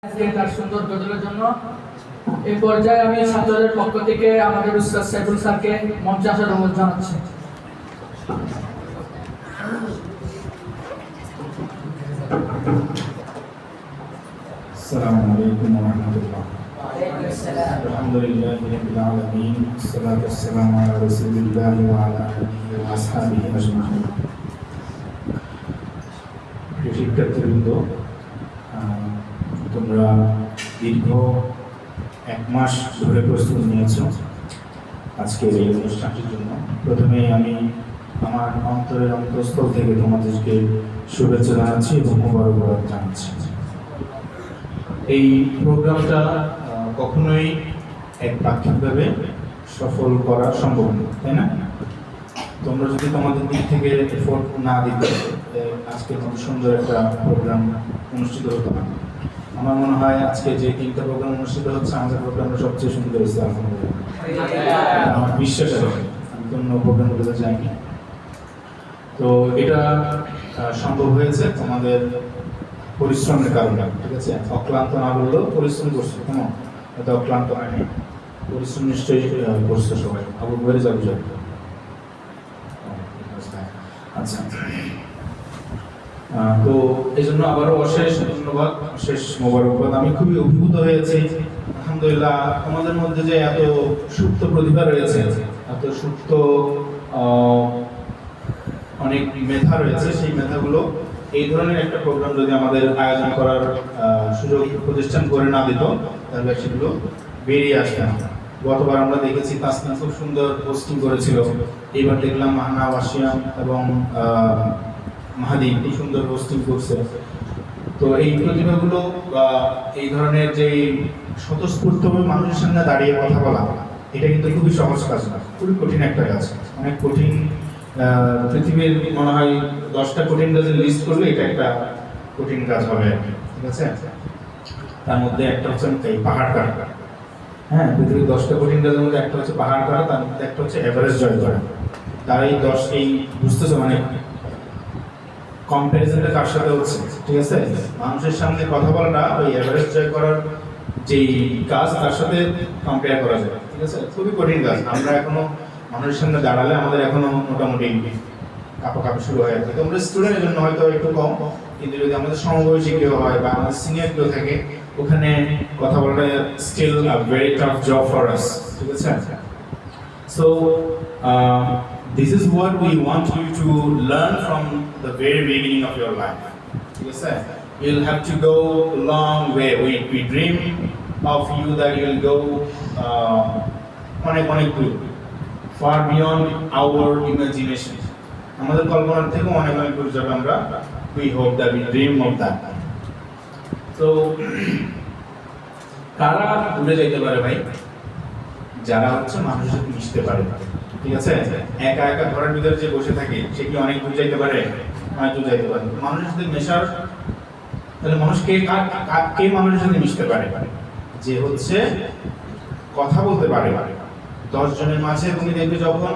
তার সুন্দর গজলের জন্য এই পর্যায়ে আমি ছাত্রদের পক্ষ থেকে আমাদের উস্তাদ সাইফুল স্যারকে মঞ্চে আসার অনুরোধ জানাচ্ছি। আসসালামু আলাইকুম ওয়া রাহমাতুল্লাহ। আলহামদুলিল্লাহি রাব্বিল আলামিন, আসসালাতু ওয়াসসালামু আলা রাসূলিল্লাহ ওয়া আলা আলিহি ওয়া আসহাবিহি আজমাইন। প্রিয় শিক্ষার্থীবৃন্দ, তোমরা দীর্ঘ 1 মাস ধরে প্রস্তুতি নিয়েছো আজকের এই অনুষ্ঠানটির জন্য। প্রথমেই আমি আমার অন্তরের অন্তঃস্থল থেকে তোমাদেরকে শুভেচ্ছা জানাচ্ছি এবং মোবারকবাদ জানাচ্ছি। এই প্রোগ্রামটা কখনোই একপাক্ষিকভাবে সফল করা সম্ভব নয়, তাই না? তোমরা যদি তোমাদের দিক থেকে এফোর্ট না দিতে আজকের মতো সুন্দর একটা প্রোগ্রাম অনুষ্ঠিত হতো না। আমার মনে হয় আজকে যে 3টা প্রোগ্রাম অনুষ্ঠিত হচ্ছে, আমাদের প্রোগ্রামটা সবচেয়ে সুন্দর হয়েছে আলহামদুলিল্লাহ। আমার বিশ্বাস আছে, আমি তো অন্য প্রোগ্রামগুলোতে যাইনি। তো এটা সম্ভব হয়েছে তোমাদের পরিশ্রমের কারণে, ঠিক আছে? অক্লান্ত না বললেও পরিশ্রম করছো, কেন? এটা অক্লান্ত হয়নি, পরিশ্রম নিশ্চয়ই করছো সবাই। আবু বইরে যাবো যাবো। আচ্ছা, তো এই জন্য আবারও অশেষ ধন্যবাদ, অশেষ মোবারকবাদ। আমি খুবই অভিভূত হয়েছি আলহামদুলিল্লাহ। তোমাদের মধ্যে যে এত সুপ্ত প্রতিভা রয়েছে, এত সুপ্ত অনেক মেধা রয়েছে, সেই মেধাগুলো এই ধরনের একটা প্রোগ্রাম যদি আমাদের আয়োজন করার সুযোগ প্রতিষ্ঠান করে না দিত, তাহলে সেগুলো বেরিয়ে আসবে না। গতবার আমরা দেখেছি তাসনা খুব সুন্দর পোস্টিং করেছিল, এইবার দেখলাম মাহানা, ওয়াসিয়াম এবং মাহাদি খুব সুন্দর পোস্টিং করছে। তো এই প্রতিভাগুলো এই ধরনের যে স্বতঃস্ফূর্তভাবে মানুষের সামনে দাঁড়িয়ে কথা বলা, এটা কিন্তু খুবই সহজ কাজ না, খুবই কঠিন একটা কাজ, অনেক কঠিন। পৃথিবীর মনে হয় 10টা কঠিন কাজের লিস্ট করলে এটা একটা কঠিন কাজ হবে, ঠিক আছে? তার মধ্যে একটা হচ্ছে এই পাহাড় কাটা। হ্যাঁ, পৃথিবীর 10টা কঠিন কাজের মধ্যে একটা হচ্ছে পাহাড় কাটা, তার মধ্যে একটা হচ্ছে এভারেস্ট জয় করা। তার এই বুঝতেছো, মানে কম্প্যারিজনটা কার সাথে হচ্ছে, ঠিক আছে? মানুষের সামনে কথা বলাটা ওই এভারেস্ট জয় করার যেই কাজ তার সাথে কম্পেয়ার করা যায়, ঠিক আছে? খুবই কঠিন কাজ। আমরা এখনো মানুষের সামনে দাঁড়ালে আমাদের এখনো মোটামুটি কাঁপা শুরু হয় আর কি। তোমরা স্টুডেন্টের জন্য হয়তো একটু কম, কিন্তু যদি আমাদের সমবয়সী কেউ হয় বা আমাদের সিনিয়র কেউ থাকে, ওখানে কথা বলাটা still a very tough job for us, ঠিক আছে? So this is what we want you to learn from the very beginning of your life, ঠিক আছে? You'll have to go a long way. We dream of you that you'll go অনেক দূর, far beyond our imagination. আমাদের কল্পনার থেকে অনেক দূর যাবে আমরা। We hope that we dream of that. So কারা দূরে যাইতে পারে ভাই? যারা হচ্ছে মানুষের সাথে মিশতে পারে, ঠিক আছে? একা একা ঘরের ভিতরে যে বসে থাকে, সে কি অনেক দূর যাইতে পারে? অনেক দূর যাইতে পারে। মানুষের সাথে মেশার, তাহলে মানুষ কে মানুষের সাথে মিশতে পারে? যে হচ্ছে কথা বলতে পারে। 10 জনের মাঝে তুমি দেখবে যখন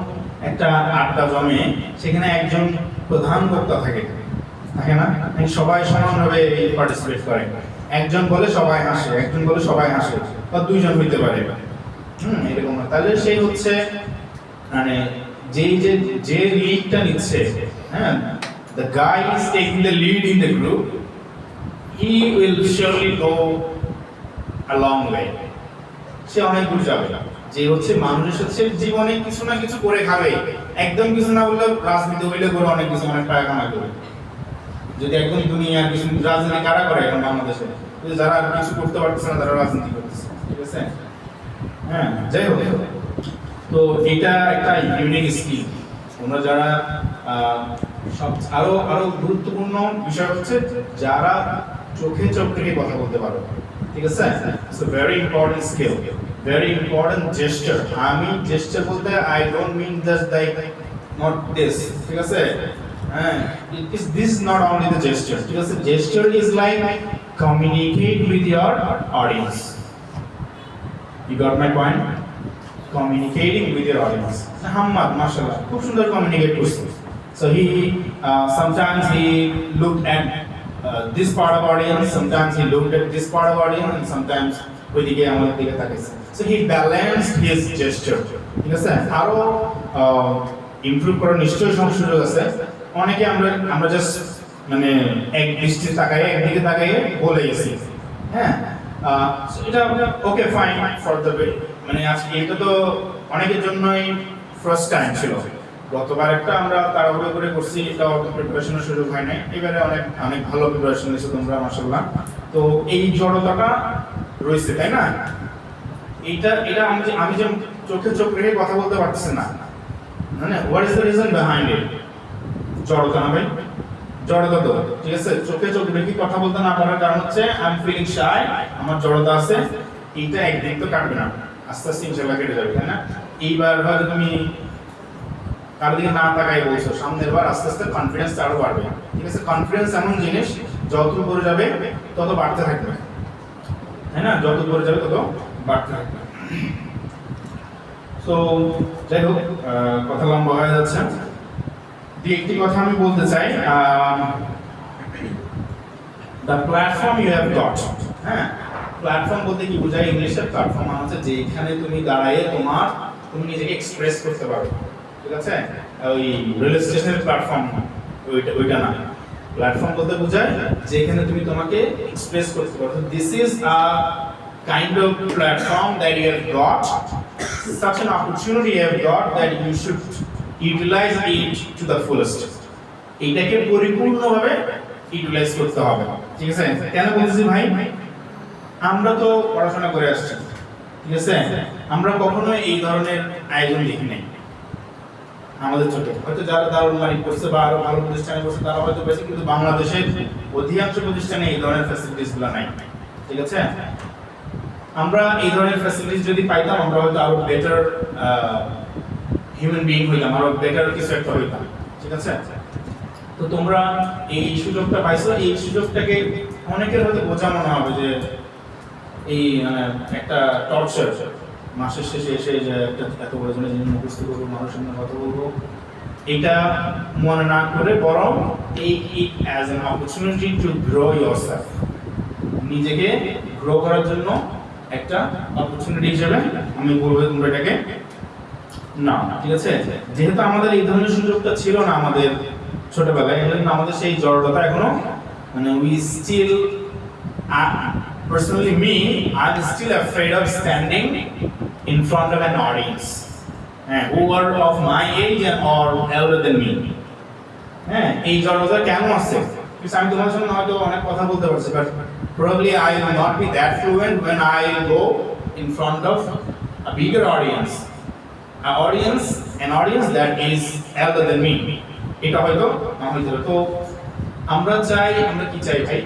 একটা আড্ডা জমে, সেখানে একজন প্রধান বক্তা থাকে না? সবাই সমানভাবে পার্টিসিপেট করে। একজন বলে সবাই হাসে, একজন বলে সবাই হাসে, বা 2 জন হইতে পারে, এরকম। তাহলে সেই হচ্ছে মানে যে লিডটা নিচ্ছে, হ্যাঁ, the guy is taking the lead in the group, he will surely go a long way. সে অনেক দূর যাবে। যে হচ্ছে মানুষের সাথে জীবনে কিছু না কিছু করে খাবে, একদম কিছু না বললে রাজনীতি হইলে করে অনেক কিছু, অনেক টাকা কামাই করে। যদি একদম দুনিয়ার কিছু রাজনীতি কারা করে এখন বাংলাদেশে? যারা কিছু করতে পারতেছে না, তারা রাজনীতি করতেছে, ঠিক আছে? হ্যাঁ, যাই হোক, তো এটা একটা ইউনিক স্কিল। তোমরা যারা আরো গুরুত্বপূর্ণ বিষয় হচ্ছে যারা চোখে চোখ রেখে কথা বলতে পারো, ঠিক আছে? It's a very important skill, very important gesture. আমি জেস্টার বলতে I don't mean just like not this, ঠিক আছে? হ্যাঁ, this is not only the gesture, ঠিক আছে? Gesture is like communicate with your audience. You got my point? Communicating with your audience. Muhammad, mashallah, খুব সুন্দর communicate করছে। So he sometimes he looked at this part of audience, sometimes he looked at this part of audience, and sometimes ওইদিকে আমাদের দিকে তাকাইছে। So he balanced his gesture, ঠিক আছে? আরো improve করার নিশ্চয়ই সুযোগ আছে। অনেকে আমরা জাস্ট মানে এক দৃষ্টি তাকাইয়ে একদিকে তাকাইয়ে বলে গেছি, হ্যাঁ। এটা okay fine for the way, মানে আজকে এটা তো অনেকের জন্যই ফার্স্ট টাইম ছিল। গতবার একটা আমরা তাড়াহুড়ো করে করছি, এটা প্রিপারেশনের সুযোগ হয় নাই। এবারে অনেক ভালো প্রিপারেশন নিয়েছো তোমরা, মাশাআল্লাহ। তো এই জড়তাটা রয়েছে, তাই না? এটা আমি যে চোখে চোখ রেখে কথা বলতে পারতেছি না, মানে what is the reason behind it? জড়তা না ভাই, জড়তা তো ঠিক আছে। চোখে চোখ রেখে কথা বলতে না পারার কারণ হচ্ছে আই এম ফিলিং শাই, আমার জড়তা আছে। এইটা একদিন তো কাটবে না, আস্তে আস্তে ইনশাআল্লাহ কেটে যাবে, তাই না? এইবার হয়তো তুমি কার দিকে না তাকাই বলছো, সামনের বার আস্তে আস্তে কনফিডেন্স আরো বাড়বে, ঠিক আছে? কনফিডেন্স এমন জিনিস যত উপরে যাবে তত বাড়তে থাকবে, তাই না? যত উপরে যাবে তত বাড়তে থাকবে। সো যাই হোক, কথা লম্বা হয়ে যাচ্ছে। একটি কথা আমি বলতে চাই, the platform you have got, হ্যাঁ। প্ল্যাটফর্ম বলতে কি বোঝায় ইংলিশে? প্ল্যাটফর্ম মানে হচ্ছে যেখানে তুমি দাঁড়ায়ে তুমি নিজেকে এক্সপ্রেস করতে পারো, ঠিক আছে? ওই রেল স্টেশনের প্ল্যাটফর্ম ওইটা না। প্ল্যাটফর্ম বলতে বোঝায় যেখানে তুমি তোমাকে এক্সপ্রেস করতে পারো। This is a kind of platform that you have got, such an opportunity you have got that you should utilize it to the fullest. এটাকে পরিপূর্ণভাবে ইউটিলাইজ করতে হবে, ঠিক আছে? কেন বলতেছি ভাই? আমরা তো পড়াশোনা করে আসছি, ঠিক আছে? আমরা কখনো এই ধরনের আয়োজন দেখি নাই আমাদের চোখে। হয়তো যারা দারুল মালিক করছে বা আরো ভালো প্রতিষ্ঠানে করছে তারা হয়তো বেশি, কিন্তু বাংলাদেশের অধিকাংশ প্রতিষ্ঠানে এই ধরনের ফ্যাসিলিটিস গুলো নাই, ঠিক আছে? আমরা এই ধরনের ফ্যাসিলিটিস যদি পাইতাম, আমরা হয়তো আরো বেটার হিউম্যান বিইং হইতাম, আরো বেটার কিছু একটা হইতাম, ঠিক আছে? তো তোমরা এই সুযোগটা পাইছো। এই সুযোগটাকে অনেকের হয়তো বোঝা মনে হবে যে এই মানে একটা টর্চার, মাসের শেষে এসে যে একটা এত বড় জিনিস মুখস্থ করবো, মানুষের সামনে কথা বলবো, এটা মনে না করে বরং take it as an opportunity to grow yourself, নিজেকে গ্রো করার জন্য একটা অপরচুনিটি হিসেবে আমি বলবো তোমরা এটাকে না, ঠিক আছে? যেহেতু আমাদের এই ধরনের সুযোগটা ছিল না আমাদের ছোটবেলায়, এই জন্য আমাদের সেই জড়তা এখনো মানে we still, personally me, I'm still afraid of standing in front of an audience who are of my age and or elder than me. হ্যাঁ, এই জড়তা কেন আছে? because আমি তোমার সঙ্গে হয়তো অনেক কথা বলতে পারছি, but probably I will not be that fluent when I go in front of a bigger audience, an audience that is elder than me. এটা হয়তো না হইতে পারে। তো আমরা কি চাই ভাই?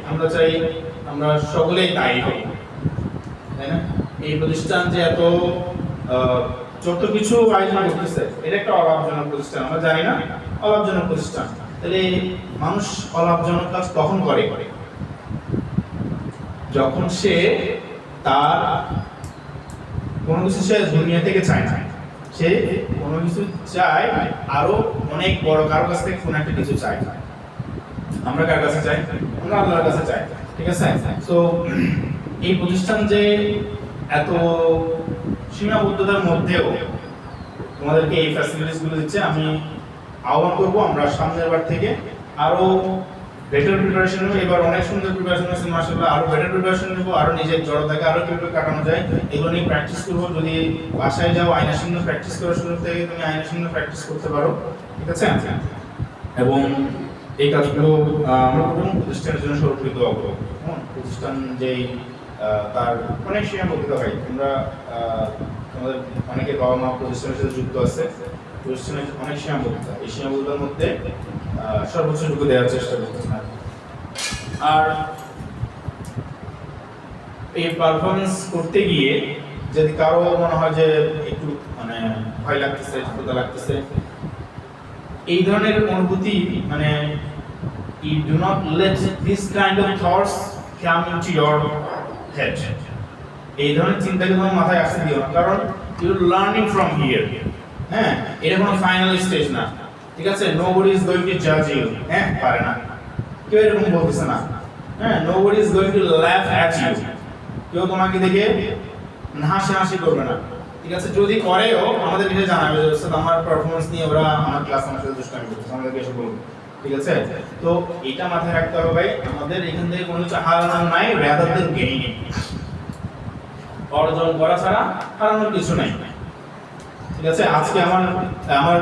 আমরা সকলেই তাই হই, তাই না? এই প্রতিষ্ঠান যে এত যত কিছু আয়োজন করতেছে, এটা একটা অলাভজনক প্রতিষ্ঠান, আমরা জানি না? অলাভজনক প্রতিষ্ঠান। তাহলে মানুষ অলাভজনক কাজ কখন করে? যখন সে তার কোনো কিছু সে দুনিয়া থেকে চায় না, সে কোনো কিছু চায় আরো অনেক বড়, কারো কাছ থেকে কোনো একটা কিছু চায়। আমরা কার কাছে চাই? আমরা আল্লাহর কাছে চাই, ঠিক আছে? তো এই প্রতিষ্ঠান যে এত সীমাবদ্ধতার মধ্যেও তোমাদেরকে এই ফ্যাসিলিটিস গুলো দিচ্ছে, আমি আহ্বান করবো আমরা সামনের বার থেকে আরো বেটার প্রিপারেশন নেবো। এবার অনেক সুন্দর প্রিপারেশন আছে মাশাআল্লাহ, আরো বেটার প্রিপারেশন নেবো, আরো নিজের জড়তাকে আরো কিভাবে কাটানো যায় এগুলো নিয়ে প্র্যাকটিস করবো। যদি বাসায় যাও আয়না সামনে প্র্যাকটিস করার সুযোগ থেকে তুমি আয়না সামনে প্র্যাকটিস করতে পারো, ঠিক আছে? এবং এই কাজগুলো আমরা প্রথম প্রতিষ্ঠানের জন্য সর্বোপরি দোয়া করবো। প্রতিষ্ঠান যেই তার অনেক সীমাবদ্ধতা হয়, তোমরা তোমাদের অনেকে বাবা মা প্রতিষ্ঠানের সাথে যুক্ত আছে, প্রতিষ্ঠানের অনেক সীমাবদ্ধতা, এই সীমাবদ্ধতার মধ্যে সর্বোচ্চ টুকু দেওয়ার চেষ্টা করতেছে। আর এই পারফরমেন্স করতে গিয়ে যদি কারো মনে হয় যে একটু মানে ভয় লাগতেছে, ছোটতা লাগতেছে, এই ধরনের অনুভূতি মানে you do not let this kind of thoughts come into your head. এই ধরনের চিন্তাকে তোমার মাথায় আসতে দিও না, কারণ you are learning from here. হ্যাঁ, এটা কোনো ফাইনাল স্টেজ না, ঠিক আছে? nobody is going to judge you, হ্যাঁ, পারে না, কেউ এরকম বলতেছে না। হ্যাঁ, nobody is going to laugh at you. কেউ তোমাকে দেখে হাসাহাসি করবে না, ঠিক আছে? যদি করেও আমাদের কিছু জানাবে যে স্যার আমার পারফরম্যান্স নিয়ে ওরা আমার ক্লাস আমার সাথে দুষ্টামি করছে, আমাদেরকে এসে বলবে, ঠিক আছে? তো এটা মাথায় রাখতে হবে ভাই, আমাদের এখান থেকে কোনো কিছু হারানোর নাই, রাদার দেন গেইনিং। অর্জন করা ছাড়া হারানোর কিছু নাই, ঠিক আছে? আজকে আমার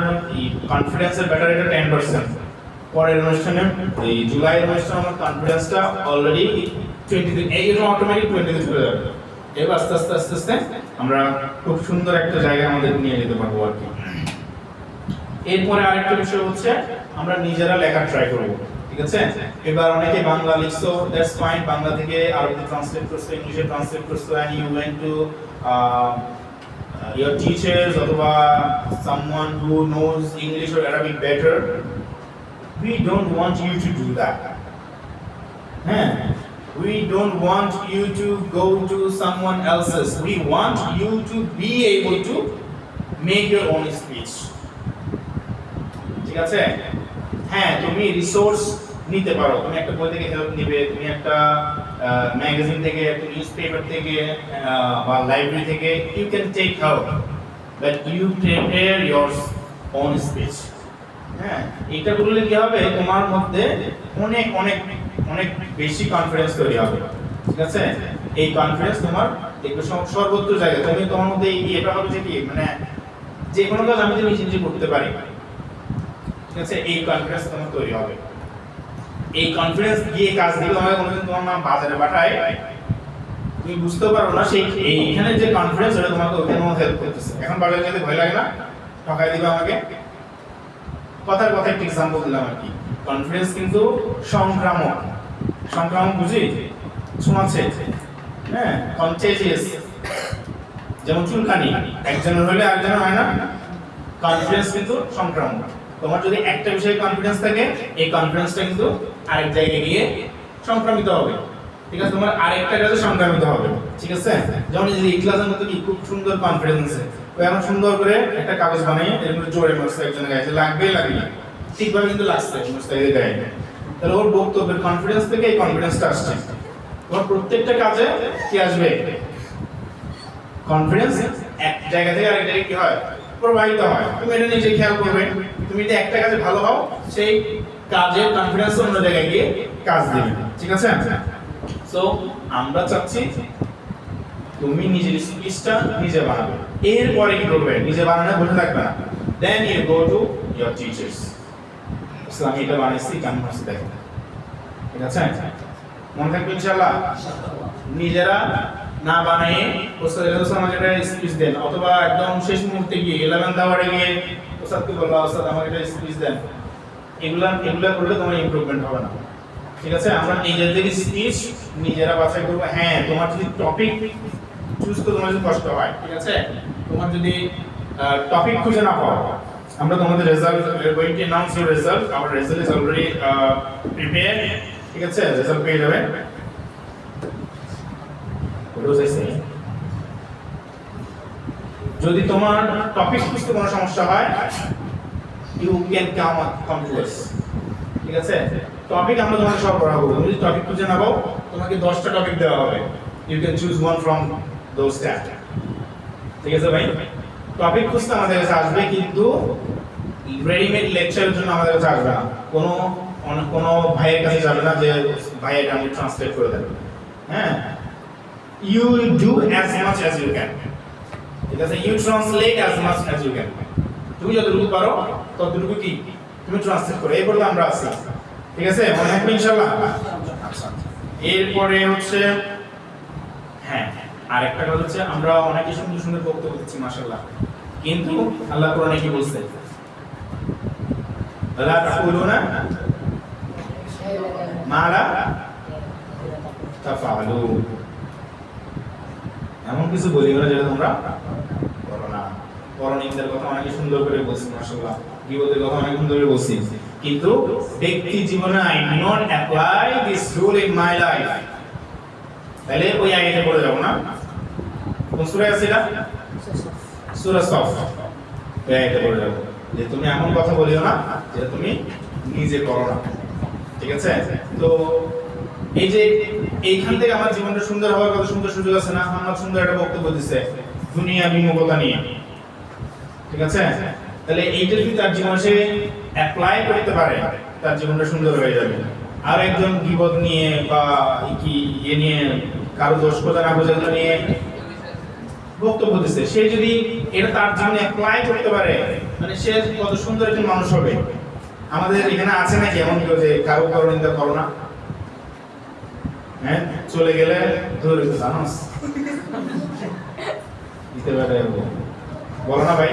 কনফিডেন্সের ব্যাটারিটা 10%, পরের অনুষ্ঠানে এই জুলাইয়ের অনুষ্ঠানে আমার কনফিডেন্সটা অলরেডি 23, এই জন্য অটোমেটিক 23 চলে যাবে। এবার আস্তে আস্তে আস্তে আস্তে আমরা খুব সুন্দর একটা জায়গায় আমাদের নিয়ে যেতে পারবো আর কি। এরপরে আরেকটা বিষয় হচ্ছে আমরা নিজেরা লেখা ট্রাই করব, ঠিক আছে? এবার অনেকে বাংলা লিখছো, দ্যাটস ফাইন, বাংলা থেকে আরবিতে ট্রান্সলেট করছো, ইংলিশে ট্রান্সলেট করছো, and you went to your teachers অথবা someone who knows English or Arabic better. We don't want you to do that. We don't want you to go to someone else's. We want you to be able to make your own speech. ঠিক আছে? হ্যাঁ, তুমি resource নিতে পারো, তুমি একটা বই থেকে হেল্প নিবে, তুমি একটা ম্যাগাজিন থেকে, একটা নিউজপেপার থেকে বা লাইব্রেরি থেকে, you can take help, but you prepare your own speech. হ্যাঁ, এটা করলে কি হবে, তোমার মধ্যে অনেক অনেক অনেক বেশি কনফিডেন্স তৈরি হবে, ঠিক আছে? এই কনফিডেন্স তোমার দেখবে সর্বত্র জায়গায় তুমি তোমার মধ্যে এটা হবে যে কি, মানে যে কোনো কাজ আমি নিজে নিজে করতে পারি, ঠিক আছে? এই কনফিডেন্স তোমার তৈরি হবে। এই কনফিডেন্স দিয়ে কাজ দিলে তোমাকে কোনোদিন তোমার নাম বাজারে পাঠায়, তুমি বুঝতে পারো না সেই এইখানে যে কনফিডেন্স ওটা তোমাকে ওখানে হেল্প করতেছে। এখন বাজারে যেতে ভয় লাগে না, ঠকাই দিবে আমাকে। কথার কথা একটা এক্সাম্পল দিলাম আর কি। কনফিডেন্স কিন্তু সংক্রামক, সংক্রামক বুঝি শোনাচ্ছে, হ্যাঁ, কনটেজিয়াস, যেমন চুলকানি একজনের হলে আরেকজনের হয় না। কনফিডেন্স কিন্তু সংক্রামক। তোমার যদি একটা বিষয়ে কনফিডেন্স থাকে, এই কনফিডেন্সটা কিন্তু আরেক জায়গায় গিয়ে সংক্রামিত হবে, ঠিক আছে? তোমার আরেকটা কাজে সংক্রামিত হবে, ঠিক আছে? যেমন এই যে ইখলাসের মতো কি খুব সুন্দর কনফিডেন্স আছে, ও এখন সুন্দর করে একটা কাগজ বানিয়ে এরকম জোরে মারছে একজনের গায়ে, লাগবেই লাগবে, ঠিকভাবে কিন্তু লাগছে মুস্তাহিদের গায়ে। তাহলে ওর বক্তব্যের কনফিডেন্স থেকে এই কনফিডেন্সটা আসছে। তোমার প্রত্যেকটা কাজে কি আসবে? কনফিডেন্স এক জায়গা থেকে আরেক জায়গায় কি হয়, প্রবাহিত হয়। তুমি এটা নিজে খেয়াল করবে, তুমি যদি একটা কাজে ভালো হও, সেই কাজের কনফিডেন্স অন্য জায়গায় গিয়ে কাজ দিবে, ঠিক আছে? সো আমরা চাচ্ছি তুমি নিজের স্পিচটা নিজে বানাবে। এরপরে কি করবে? নিজে বানানো বসে থাকবে না, then you go to your teachers. আমি এটা বানাইছি, কেমন হচ্ছে দেখেন, ঠিক আছে? মনে থাকবে ইনশাআল্লাহ। নিজেরা না বানিয়ে ওস্তাদ আমাকে একটা স্পিচ দেন, অথবা একদম শেষ মুহূর্তে গিয়ে 11th আওয়ারে গিয়ে ওস্তাদকে বলবা ওস্তাদ আমাকে একটা স্পিচ দেন, এগুলা করলে তোমার ইমপ্রুভমেন্ট হবে না, ঠিক আছে? আমরা নিজেদের স্পিচ নিজেরা বাছাই করবো। হ্যাঁ, তোমার যদি টপিক চুজ করতে তোমার যদি কষ্ট হয়, ঠিক আছে? তোমার যদি টপিক খুঁজে না পাও, আমরা তোমাদের result going to announce your result. Our result is already prepare, ঠিক আছে? রেজাল্ট পেয়ে যাবে। যদি তোমার টপিক খুঁজতে কোনো সমস্যা হয়, you can come to us, ঠিক আছে? টপিক আমরা তোমাকে সব পড়াবো। তুমি যদি টপিক খুঁজে না পাও, তোমাকে 10টা টপিক দেওয়া হবে, you can choose one from those 10, ঠিক আছে ভাই? টপিক খুঁজতে আমাদের কাছে আসবে, কিন্তু রেডিমেড লেকচারের জন্য আমাদের কাছে আসবে না। কোনো ভাইয়ের কাছে যাবে না যে ভাই এটা আমি ট্রান্সলেট করে দেব। হ্যাঁ, you do as much as you can, ঠিক আছে? you translate as much as you can. তুমি যতটুকু পারো ততটুকু কি তুমি ট্রান্সলেট করো। এই বলতে আমরা আছি, ঠিক আছে? মনে রাখবে ইনশাআল্লাহ। আচ্ছা, এরপরে হচ্ছে হ্যাঁ, আরেকটা কথা হচ্ছে আমরা অনেক সুন্দর সুন্দর বক্তব্য দিচ্ছি মাশাআল্লাহ, কিন্তু আল্লাহ কোরআনে কি বলছে? লা তাকুলুনা মা লা তাফআলুন। এমন কিছু বলিও না যেটা তোমরা করো না। পরনিন্দার কথা অনেক সুন্দর করে বলছি মাশাআল্লাহ, গীবতের কথা অনেক সুন্দর করে বলছি, কিন্তু ব্যক্তি জীবনে I do not apply this rule in my life. তাহলে ওই আয়াতে পড়ে যাব না? কোন সূরা আছে এটা? সূরা সফ। ওই আয়াতে পড়ে যাব যে তুমি এমন কথা বলিও না যেটা তুমি নিজে করো না, ঠিক আছে? তো এই যে এইখান থেকে আমার জীবনটা সুন্দর হওয়ার কত সুন্দর সুযোগ আছে না? আমার সুন্দর একটা বক্তব্য দিচ্ছে দুনিয়া বিমুখতা নিয়ে, ঠিক আছে? তাহলে এইটা যদি তার জীবনে সে অ্যাপ্লাই করতে পারে, তার জীবনটা সুন্দর হয়ে যাবে। আর একজন গীবত নিয়ে বা কি ইয়ে নিয়ে কারো দোষ কথা না বোঝা নিয়ে বক্তব্য দিচ্ছে, সে যদি এটা তার জীবনে অ্যাপ্লাই করতে পারে, মানে সে কত সুন্দর একজন মানুষ হবে। আমাদের এখানে আছে নাকি এমন কেউ যে কারো কারো নিন্দা করো না? হ্যাঁ, চলে গেলে ধরে জানোস দিতে পারে, বলো না ভাই?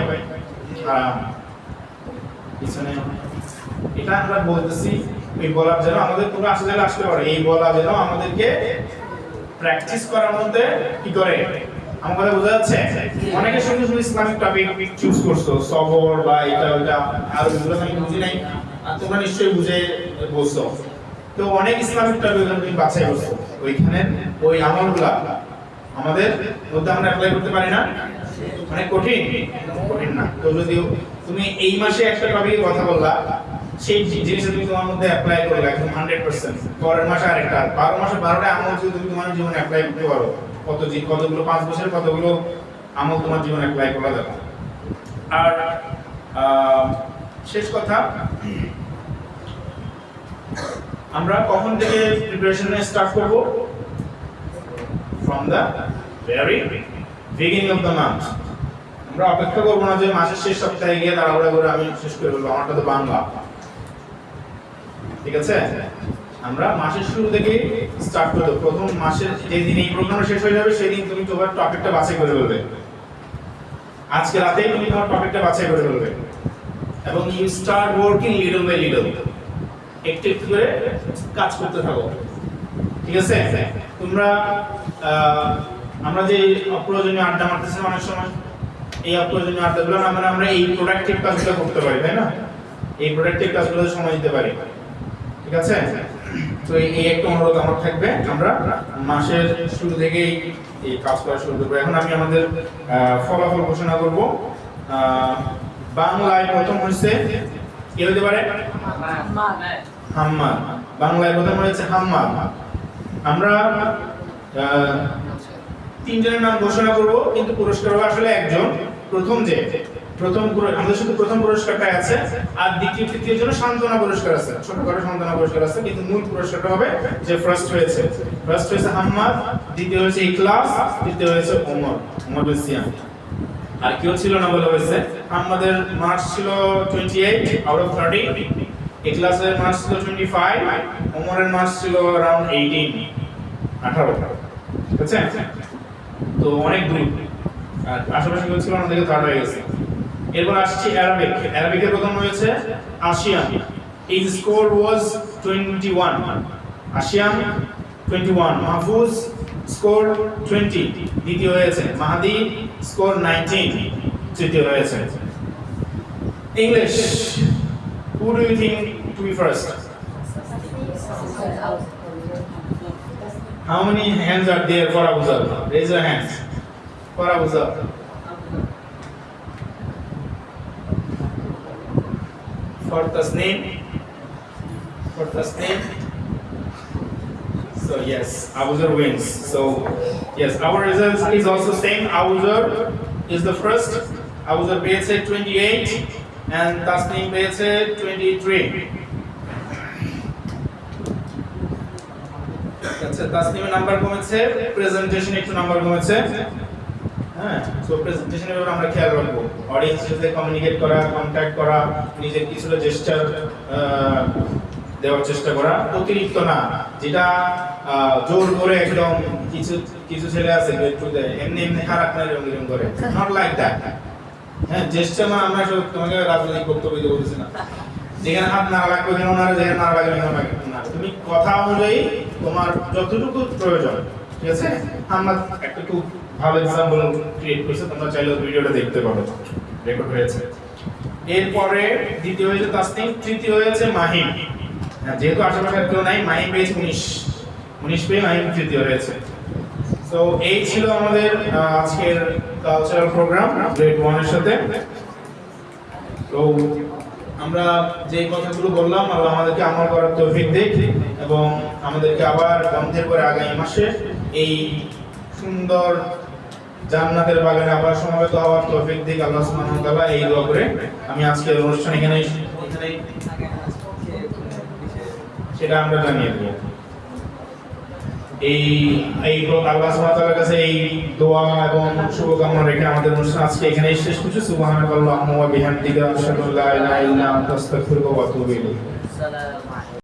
পিছনে এটা আমরা বলতেছি এই বলার যেন আমাদের পুরো আসতে পারে, এই বলা যেন আমাদেরকে প্র্যাকটিস করার মধ্যে কি করে। আমার কথা বোঝা যাচ্ছে? অনেকে শুধু শুধু ইসলামিক টপিক চুজ করছো, সবর বা এটা ওটা, আর ওগুলো আমি বুঝি নাই, আর তোমরা নিশ্চয়ই বুঝে বলছো। তো অনেক ইসলামিক টপিক তুমি বাছাই করছো, ওইখানে ওই আমলগুলা আমাদের মধ্যে আমরা অ্যাপ্লাই করতে পারি না? অনেক কঠিন কঠিন না? তো যদি তুমি এই মাসে একটা টপিকে কথা বললা, সেই জিনিসটা তুমি তোমার মধ্যে অ্যাপ্লাই করলে একদম 100%, পরের মাসে আরেকটা, 12 মাসে 12টা আমল যদি তুমি তোমার জীবনে অ্যাপ্লাই করতে পারো, কতগুলো 5 বছরের কতগুলো আমল তোমার জীবনে অ্যাপ্লাই করা যাবে। আর শেষ কথা, আমরা কখন থেকে প্রিপারেশন স্টার্ট করব? From the very beginning of the month. আমরা অপেক্ষা করবো না যে মাসের শেষ সপ্তাহে গিয়ে তাড়াহুড়া করে আমি শেষ করে ফেলবো, আমারটা তো বাংলা, ঠিক আছে? আমরা মাসের শুরু থেকে স্টার্ট করব। প্রথম মাসের যেদিন এই প্রোগ্রামটা শেষ হয়ে যাবে সেদিন তুমি তোমার টপিকটা বাছাই করে ফেলবে। আজকে রাতেই তুমি তোমার টপিকটা বাছাই করে ফেলবে এবং you start working little by little, একটু একটু করে কাজ করতে থাকো, ঠিক আছে? তোমরা আমরা যে অপ্রয়োজনীয় আড্ডা মারতেছি অনেক সময়, এই অপ্রয়োজনীয় আড্ডাগুলো আমরা এই প্রোডাক্টিভ কাজগুলো করতে পারি, তাই না? এই প্রোডাক্টিভ কাজগুলোতে সময় দিতে পারি, ঠিক আছে? তো এই একটা অনুরোধ আমার থাকবে, আমরা মাসের শুরু থেকেই এই কাজ করা শুরু করবো। এখন আমি আমাদের ফলাফল ঘোষণা করব। বাংলায় প্রথম হয়েছে কি হতে পারে? হাম্মাদ। বাংলায় প্রথম হয়েছে হাম্মাদ। আমরা 3 জনের নাম ঘোষণা করব, কিন্তু পুরস্কার হবে আসলে একজন। আমাদের শুধু প্রথম পুরস্কারটা আছে, আর দ্বিতীয় তৃতীয় জন্য সান্ত্বনা পুরস্কার আছে, ছোটখাটো সান্ত্বনা পুরস্কার আছে, কিন্তু মূল পুরস্কারটা হবে যে ফার্স্ট হয়েছে হাম্মাদ, দ্বিতীয় হয়েছে ইখলাস, তৃতীয় হয়েছে ওমর বিন সিয়াম। আর কেউ ছিল না বলে হয়েছে। হাম্মাদের মার্কস ছিল 28 আউট অফ 30, ইখলাসের মার্কস ছিল 25, ওমরের মার্কস ছিল अराउंड 18, ঠিক আছে? তো অনেক দূর, আর আশেপাশে কেউ ছিল না, দেখে থার্ড হয়ে গেছে। এরপর আসছি অ্যারাবিকের প্রথম হয়েছে আশিয়াম, his score was 21, আশিয়াম 21, Mahfuz score 20, দ্বিতীয় হয়েছে। মাহাদি স্কোর 19, তৃতীয় হয়েছে। English, who do you think to be first? How many hands are there for Abu Zar? Raise your hands for Abu Zar. For Tasneem. So yes, Abu Zar wins. So yes, our results is also same. Abu Zar is the first. Abu Zar পেয়েছে 28 and Tasneem পেয়েছে 23. আচ্ছা, তাসনিমের number কমেছে, প্রেজেন্টেশনে একটু number কমেছে। হ্যাঁ, so প্রেজেন্টেশনের ব্যাপারে আমরা খেয়াল রাখবো। অডিয়েন্সের সাথে কমিউনিকেট করা, কন্টাক্ট করা, নিজের কিছুটা জেস্টার দেওয়ার চেষ্টা করা, অতিরিক্ত না, যেটা জোর করে একদম কিছু ছেলে আছে একটু এমনি খারাপ না এরকম করে, নট লাইক দ্যাট। হ্যাঁ, জেস্টার মানে আমরা তোমাকে রাজনৈতিক বক্তব্য দিতে বলতেছি না, যেখানে হাত না লাগবে কেন না, যেখানে না লাগবে কেন না, তুমি কথা অনুযায়ী তোমার যতটুকু প্রয়োজন, ঠিক আছে? আমরা একটা খুব ভালো এক্সাম্পল ক্রিয়েট করেছি, তোমরা চাইলে ভিডিওটা দেখতে পারো, রেকর্ড হয়েছে। এরপরে দ্বিতীয় হয়েছে তাসনিম, তৃতীয় হয়েছে মাহিম। যেহেতু আশেপাশে কেউ নাই, মাহিম পেয়েছে 19 পেয়ে মাহিম তৃতীয় হয়েছে। তো এই ছিল আমাদের আজকের কালচারাল প্রোগ্রাম গ্রেড 1 এর সাথে। তো আমরা যে কথাগুলো বললাম আল্লাহ আমাদেরকে আমল করার তৌফিক দিক এবং আমাদেরকে আবার বন্ধের পরে আগামী মাসে এই সুন্দর জান্নাতের বাগানে আবার সমবেত হওয়ার তৌফিক দিক আল্লাহ সুবহানাহু ওয়া তাআলা। এই দোয়া করে আমি আজকের অনুষ্ঠান এখানেই সেটা আমরা জানিয়ে দেব। এই আল্লাহ সুবহানাহু ওয়া তাআলার কাছে এই দোয়া এবং শুভকামনা রেখে আমাদের অনুষ্ঠান আজকে এখানেই শেষ করছি। সুবহানাকাল্লাহুম্মা ওয়া বিহামদিকা আশহাদু আল্লা ইলাহা ইল্লা আনতা আস্তাগফিরুকা ওয়া আতুবু ইলাইক।